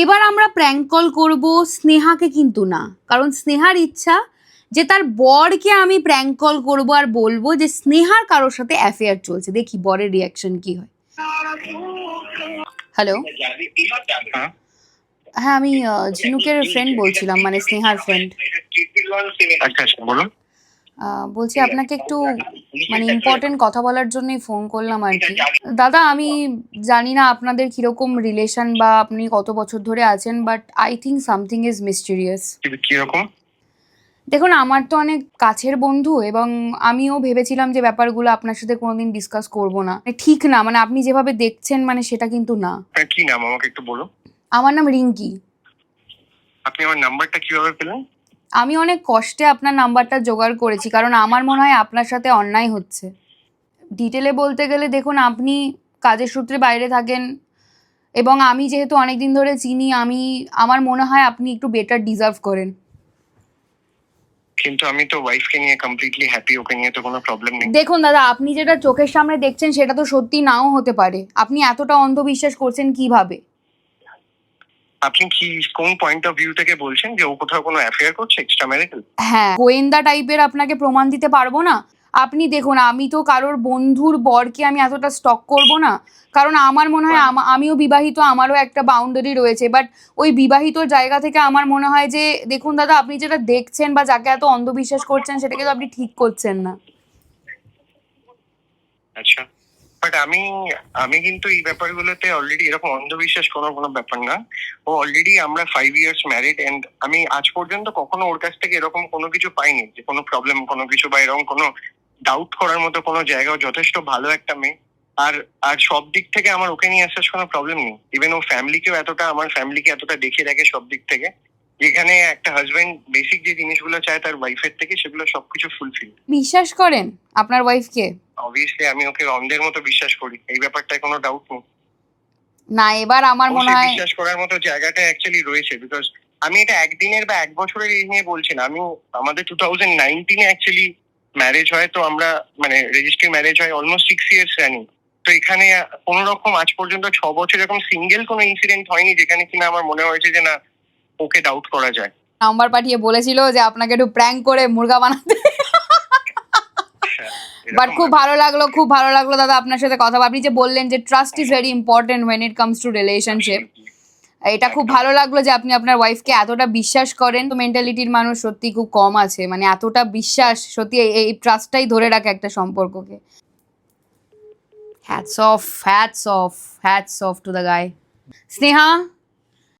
এবার আমরা prank call করব স্নেহাকে, কিন্তু না, কারণ স্নেহার ইচ্ছা যে তার বরকে আমি প্র্যাঙ্ক কল করবো আর বলবো যে স্নেহার কারোর সাথে অ্যাফেয়ার চলছে। দেখি বরের রিয়াকশন কি হয়। হ্যালো, হ্যাঁ আমি ঝিনুকের ফ্রেন্ড বলছিলাম, মানে স্নেহার ফ্রেন্ড। বলছি আপনাকে একটু মানে ইম্পর্টেন্ট কথা বলার জন্যই ফোন করলাম আর কি। দাদা, আমি জানি না আপনাদের কিরকম রিলেশন বা আপনি কত বছর ধরে আছেন, but I think something is mysterious. কিরকম? দেখুন, আমার তো অনেক কাছের বন্ধু এবং আমিও ভেবেছিলাম যে ব্যাপারগুলো আপনার সাথে কোনোদিন ডিসকাস করব না। ঠিক না, মানে আপনি যেভাবে দেখছেন মানে সেটা কিন্তু না। কি নাম আমাকে একটু বলো। আমার নাম রিঙ্কি। আপনি আমার নাম্বারটা কিভাবে পেলেন? আমি অনেক কষ্টে আপনার নাম্বারটা জোগাড় করেছি, কারণ আমার মনে হয় আপনার সাথে অন্যায় হচ্ছে। ডিটেলে বলতে গেলে দেখুন, আপনি কাজের সূত্রে বাইরে থাকেন এবং আমি যেহেতু অনেকদিন ধরে চিনি, আমার মনে হয় আপনি একটু বেটার ডিজার্ভ করেন। কিন্তু আমি তো ওয়াইফকে নিয়ে কমপ্লিটলি হ্যাপি, ওকে নিয়ে তো কোনো প্রবলেম নেই। দেখুন দাদা, আপনি যেটা চোখের সামনে দেখছেন সেটা তো সত্যি নাও হতে পারে। আপনি এতটা অন্ধবিশ্বাস করছেন কিভাবে? আপনি কি কোন পয়েন্ট অফ ভিউ থেকে বলছেন যে ও কোথাও কোনো অ্যাফেয়ার করছে এক্সট্রা ম্যারিটাল? হ্যাঁ, গোয়েন্দা টাইপের আপনাকে প্রমাণ দিতে পারবো না। আপনি দেখুন, আমি তো কারোর বন্ধুর বরকে আমি এতটা স্টক করব না, কারণ আমার মনে হয় আমিও বিবাহিত, আমারও একটা বাউন্ডারি রয়েছে। বাট ওই বিবাহিত জায়গা থেকে আমার মনে হয় যে দেখুন দাদা, আপনি যেটা দেখছেন বা যাকে এত অন্ধবিশ্বাস করছেন সেটাকে তো আপনি ঠিক করছেন না। আচ্ছা, বাট আমি কিন্তু এই ব্যাপারগুলোতে অলরেডি এরকম অন্ধবিশ্বাস কোনো ব্যাপার না। ও অলরেডি আমরা 5 ইয়ার্স ম্যারিড এন্ড আমি আজ পর্যন্ত কখনো ওর কাছ থেকে এরকম কোনো কিছু পাইনি যে কোনো প্রবলেম কোনো কিছু বা এরকম কোনো ডাউট করার মতো কোনো জায়গা। যথেষ্ট ভালো একটা মেয়ে, আর আর সব দিক থেকে আমার ওকে নিয়ে আসার কোনো প্রবলেম নেই। ইভেন ও ফ্যামিলিকেও আমার ফ্যামিলিকে এতটা দেখে রাখে সব দিক থেকে, যেখানে একটা হাজবেন্ড বেসিক যে জিনিসগুলো চায় তার ওয়াইফের থেকে সেগুলো সবকিছু ফুলফিল। বিশ্বাস করেন আপনার ওয়াইফকে? অবভিয়াসলি আমি ওকে অন্ধের মতো বিশ্বাস করি, এই ব্যাপারটায় কোনো ডাউট নেই। না, এবার আমার মনে হয় বিশ্বাস করার মতো জায়গাটা অ্যাকচুয়ালি রয়েছে, বিকজ আমি এটা একদিনের বা এক বছরের এই নিয়ে বলছি না। আমাদের 2019 অ্যাকচুয়ালি ম্যারেজ হয়, তো আমরা মানে রেজিস্ট্রি ম্যারেজ হয় অলমোস্ট 6 ইয়ার্স রানিং। তো এখানে কোনো রকম আজ পর্যন্ত 6 বছর এরকম সিঙ্গেল কোনো ইনসিডেন্ট হয়নি যেখানে কিনা আমার মনে হয়েছে যে না ওকে ডাউট করা যায়। নাম্বার পাঠিয়ে বলেছিল যে আপনাকে একটু প্র্যাঙ্ক করে মুরগা বানাতে। বাট খুব ভালো লাগলো দাদা আপনার সাথে কথা বলে। আপনি যে বললেন যে trust is very important when it comes to relationship, এটা খুব ভালো লাগলো যে আপনি আপনার ওয়াইফকে এতটা বিশ্বাস করেন। তো মেন্টালিটির মানুষ সত্যি খুব কম আছে, মানে এতটা বিশ্বাস, সত্যি এই ট্রাস্টটাই ধরে রাখে একটা সম্পর্ককে। Hats off to the guy. Sneha,